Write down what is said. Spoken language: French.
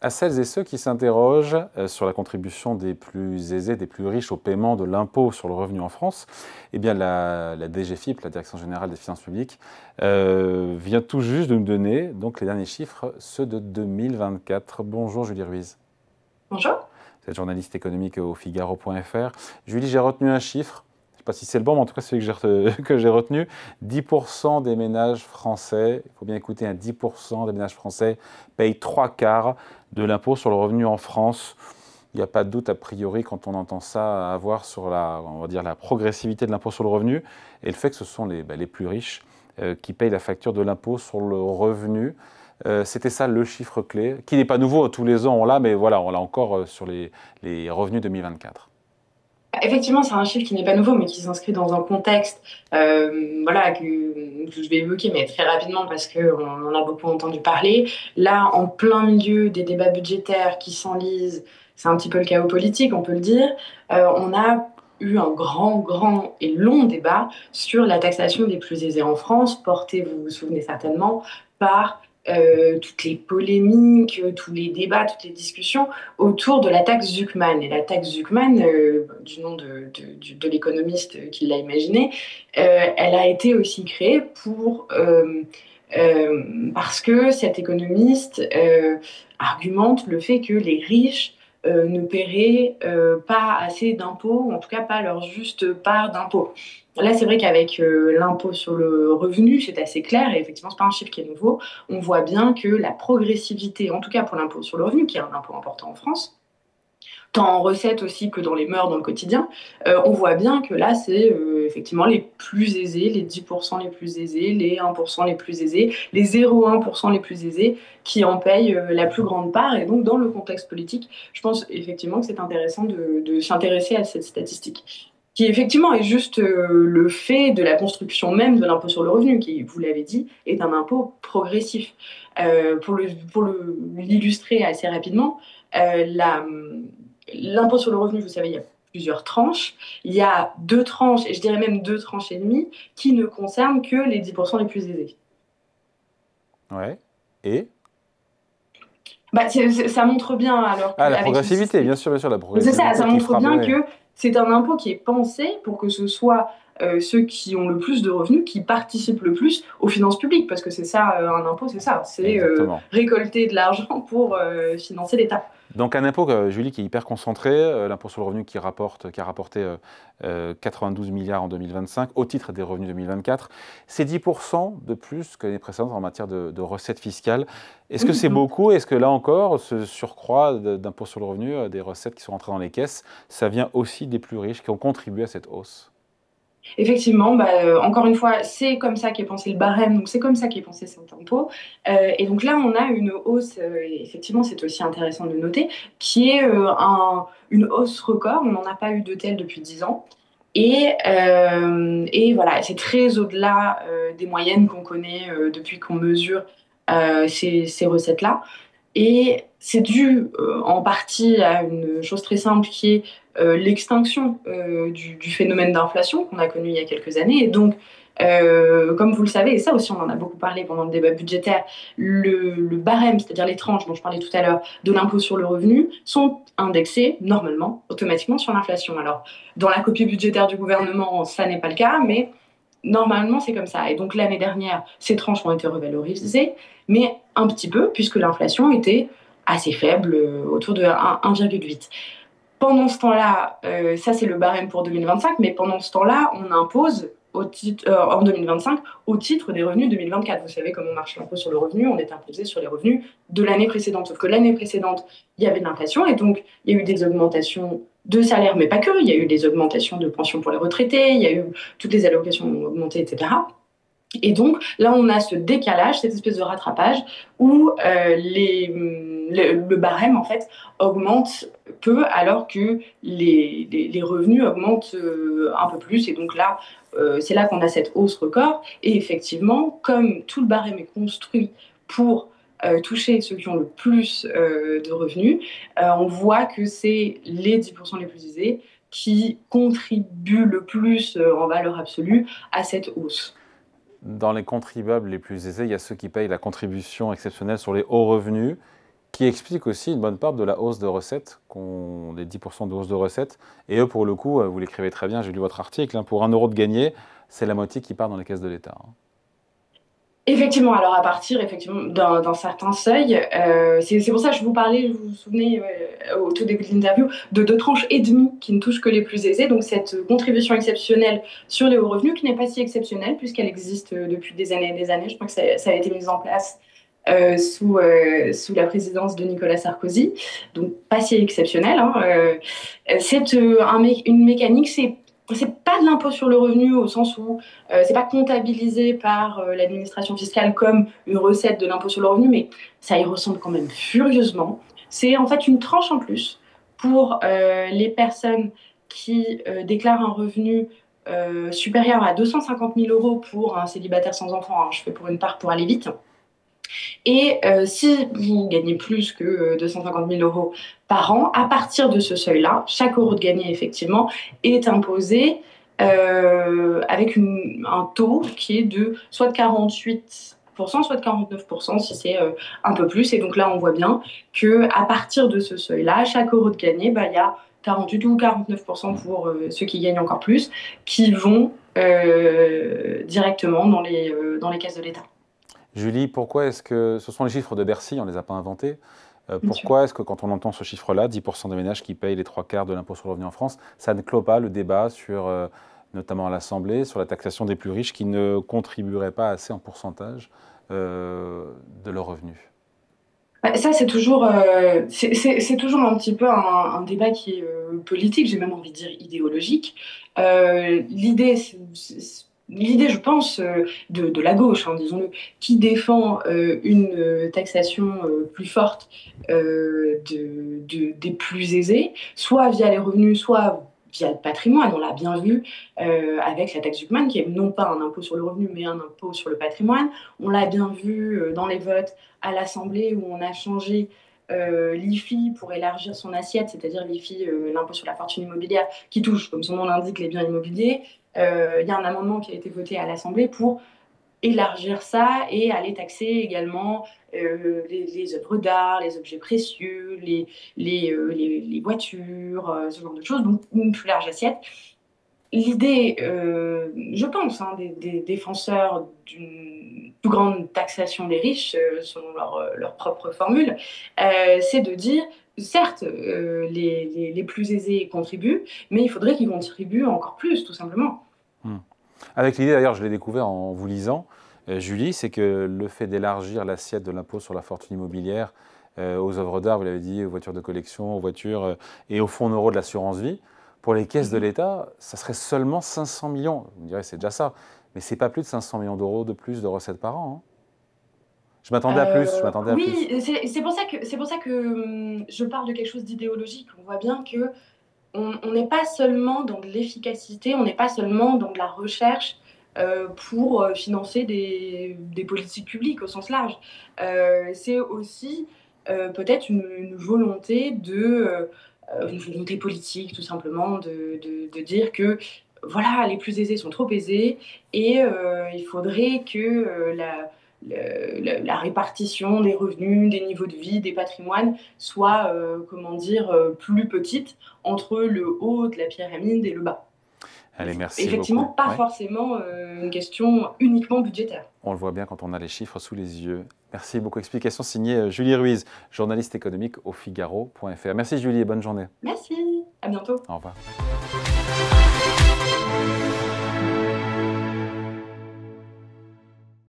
À celles et ceux qui s'interrogent sur la contribution des plus aisés, des plus riches au paiement de l'impôt sur le revenu en France, eh bien la DGFiP, la Direction générale des finances publiques, vient tout juste de nous donner donc, les derniers chiffres, ceux de 2024. Bonjour Julie Ruiz. Bonjour. Vous êtes journaliste économique au Figaro.fr. Julie, j'ai retenu un chiffre. Je ne sais pas si c'est le bon, mais en tout cas, c'est celui que j'ai retenu. 10% des ménages français, il faut bien écouter, 10% des ménages français payent 3/4 de l'impôt sur le revenu en France. Il n'y a pas de doute, a priori, quand on entend ça, à avoir sur on va dire, la progressivité de l'impôt sur le revenu et le fait que ce sont les plus riches qui payent la facture de l'impôt sur le revenu. C'était ça le chiffre clé, qui n'est pas nouveau, tous les ans on l'a, mais voilà, on l'a encore sur les revenus 2024. Effectivement, c'est un chiffre qui n'est pas nouveau, mais qui s'inscrit dans un contexte voilà, que je vais évoquer, mais très rapidement parce qu'on en a beaucoup entendu parler. Là, en plein milieu des débats budgétaires qui s'enlisent, c'est un petit peu le chaos politique, on peut le dire, on a eu un grand et long débat sur la taxation des plus aisés en France, porté, vous vous souvenez certainement, par toutes les polémiques, tous les débats, toutes les discussions autour de la taxe Zuckman. Et la taxe Zuckman, du nom de l'économiste qui l'a imaginée, elle a été aussi créée parce que cet économiste argumente le fait que les riches ne paieraient pas assez d'impôts, ou en tout cas pas leur juste part d'impôts. Là, c'est vrai qu'avec l'impôt sur le revenu, c'est assez clair, et effectivement, ce n'est pas un chiffre qui est nouveau. On voit bien que la progressivité, en tout cas pour l'impôt sur le revenu, qui est un impôt important en France, tant en recettes aussi que dans les mœurs, dans le quotidien, on voit bien que là, c'est effectivement les plus aisés, les 10% les plus aisés, les 1% les plus aisés, les 0,1% les plus aisés qui en payent la plus grande part. Et donc, dans le contexte politique, je pense effectivement que c'est intéressant de s'intéresser à cette statistique qui effectivement est juste le fait de la construction même de l'impôt sur le revenu, qui, vous l'avez dit, est un impôt progressif. Pour l'illustrer assez rapidement, l'impôt sur le revenu, vous savez, il y a plusieurs tranches. Il y a 2 tranches, et je dirais même 2 tranches et demie, qui ne concernent que les 10% les plus aisés. Ouais. Et Bah, ça montre bien, alors la qu'avec ce progressivité, système. bien sûr, la C'est ça, progressivité ça qui montre frappe. bien Ouais. que c'est un impôt qui est pensé pour que ce soit ceux qui ont le plus de revenus qui participent le plus aux finances publiques, parce que c'est ça, un impôt, c'est ça, c'est Exactement. récolter de l'argent pour financer l'État. Donc un impôt, Julie, qui est hyper concentré, l'impôt sur le revenu qui a rapporté 92 milliards en 2025 au titre des revenus 2024. C'est 10% de plus que l'année précédente en matière de recettes fiscales. Est-ce que c'est beaucoup? Est-ce que là encore, ce surcroît d'impôt sur le revenu, des recettes qui sont rentrées dans les caisses, ça vient aussi des plus riches qui ont contribué à cette hausse? Effectivement, bah, encore une fois, c'est comme ça qu'est pensé le barème, donc c'est comme ça qu'est pensé cet impôt. Et donc là, on a une hausse, et effectivement, c'est aussi intéressant de noter, qui est une hausse record. On n'en a pas eu de telle depuis 10 ans. Et voilà, c'est très au-delà des moyennes qu'on connaît depuis qu'on mesure ces recettes-là. Et c'est dû en partie à une chose très simple qui est l'extinction du phénomène d'inflation qu'on a connu il y a quelques années. Et donc, comme vous le savez, et ça aussi on en a beaucoup parlé pendant le débat budgétaire, le barème, c'est-à-dire les tranches dont je parlais tout à l'heure, de l'impôt sur le revenu, sont indexées normalement, automatiquement sur l'inflation. Alors, dans la copie budgétaire du gouvernement, ça n'est pas le cas, mais normalement, c'est comme ça. Et donc, l'année dernière, ces tranches ont été revalorisées, mais un petit peu, puisque l'inflation était assez faible, autour de 1,8. Pendant ce temps-là, ça c'est le barème pour 2025, mais pendant ce temps-là, on impose en 2025 au titre des revenus 2024. Vous savez comment marche l'impôt sur le revenu, on est imposé sur les revenus de l'année précédente. Sauf que l'année précédente, il y avait de l'inflation et donc il y a eu des augmentations de salaire, mais pas que. Il y a eu des augmentations de pensions pour les retraités, il y a eu toutes les allocations ont augmenté, etc. Et donc là, on a ce décalage, cette espèce de rattrapage où le barème en fait augmente peu alors que les revenus augmentent un peu plus. Et donc là, c'est là qu'on a cette hausse record. Et effectivement, comme tout le barème est construit pour toucher ceux qui ont le plus de revenus, on voit que c'est les 10% les plus aisés qui contribuent le plus en valeur absolue à cette hausse. Dans les contribuables les plus aisés, il y a ceux qui payent la contribution exceptionnelle sur les hauts revenus. qui explique aussi une bonne part de la hausse de recettes, des 10% de hausse de recettes. Et eux, pour le coup, vous l'écrivez très bien, j'ai lu votre article, hein, pour 1 euro de gagné, c'est la moitié qui part dans les caisses de l'État. Hein. Effectivement, alors à partir effectivement d'un certain seuil, c'est pour ça que je vous parlais, vous vous souvenez au tout début de l'interview, de 2,5 tranches qui ne touchent que les plus aisés. Donc cette contribution exceptionnelle sur les hauts revenus qui n'est pas si exceptionnelle puisqu'elle existe depuis des années et des années. Je crois que ça a été mis en place sous la présidence de Nicolas Sarkozy, donc pas si exceptionnelle. Hein. C'est une mécanique, c'est pas de l'impôt sur le revenu au sens où c'est pas comptabilisé par l'administration fiscale comme une recette de l'impôt sur le revenu, mais ça y ressemble quand même furieusement. C'est en fait une tranche en plus pour les personnes qui déclarent un revenu supérieur à 250 000 euros pour un célibataire sans enfant. Hein, je fais pour une part pour aller vite. Et si vous gagnez plus que 250 000 euros par an, à partir de ce seuil-là, chaque euro de gagné, effectivement, est imposé avec un taux qui est soit de 48%, soit de 49%, si c'est un peu plus. Et donc là, on voit bien qu'à partir de ce seuil-là, chaque euro de gagné, il y a 48 ou 49% pour ceux qui gagnent encore plus, qui vont directement dans les caisses de l'État. Julie, pourquoi est-ce que, ce sont les chiffres de Bercy, on ne les a pas inventés, pourquoi est-ce que quand on entend ce chiffre-là, 10% des ménages qui payent les 3/4 de l'impôt sur le revenu en France, ça ne clôt pas le débat sur, notamment à l'Assemblée, sur la taxation des plus riches qui ne contribueraient pas assez en pourcentage de leurs revenus? Ça, c'est toujours un petit peu un débat qui est politique, j'ai même envie de dire idéologique. L'idée, je pense, de la gauche, hein, disons-le, qui défend une taxation plus forte des plus aisés, soit via les revenus, soit via le patrimoine. On l'a bien vu avec la taxe Zuckman, qui est non pas un impôt sur le revenu, mais un impôt sur le patrimoine. On l'a bien vu dans les votes à l'Assemblée où on a changé l'IFI pour élargir son assiette, c'est-à-dire l'IFI, l'impôt sur la fortune immobilière, qui touche, comme son nom l'indique, les biens immobiliers. Il y a un amendement qui a été voté à l'Assemblée pour élargir ça et aller taxer également les œuvres d'art, les objets précieux, les voitures, ce genre de choses, donc une plus large assiette. L'idée, je pense, hein, des défenseurs d'une plus grande taxation des riches, selon leur propre formule, c'est de dire, certes, les plus aisés contribuent, mais il faudrait qu'ils contribuent encore plus, tout simplement. Avec l'idée, d'ailleurs, je l'ai découvert en vous lisant, Julie, c'est que le fait d'élargir l'assiette de l'impôt sur la fortune immobilière aux œuvres d'art, vous l'avez dit, aux voitures de collection, aux voitures et aux fonds euros de l'assurance vie, pour les caisses de l'État, ça serait seulement 500 millions. Vous me direz, c'est déjà ça. Mais ce n'est pas plus de 500 millions d'euros de plus de recettes par an. Hein. Je m'attendais à plus. Oui, c'est pour ça que je parle de quelque chose d'idéologique. On voit bien que on n'est pas seulement dans de l'efficacité, on n'est pas seulement dans de la recherche pour financer des politiques publiques au sens large. C'est aussi peut-être une volonté une volonté politique, tout simplement, de dire que voilà, les plus aisés sont trop aisés et il faudrait que la répartition des revenus, des niveaux de vie, des patrimoines soit, plus petite entre le haut de la pyramide et le bas. Allez, merci Effectivement, beaucoup. pas forcément une question uniquement budgétaire. On le voit bien quand on a les chiffres sous les yeux. Merci beaucoup. Explication signée Julie Ruiz, journaliste économique au Figaro.fr. Merci Julie et bonne journée. Merci, à bientôt. Au revoir.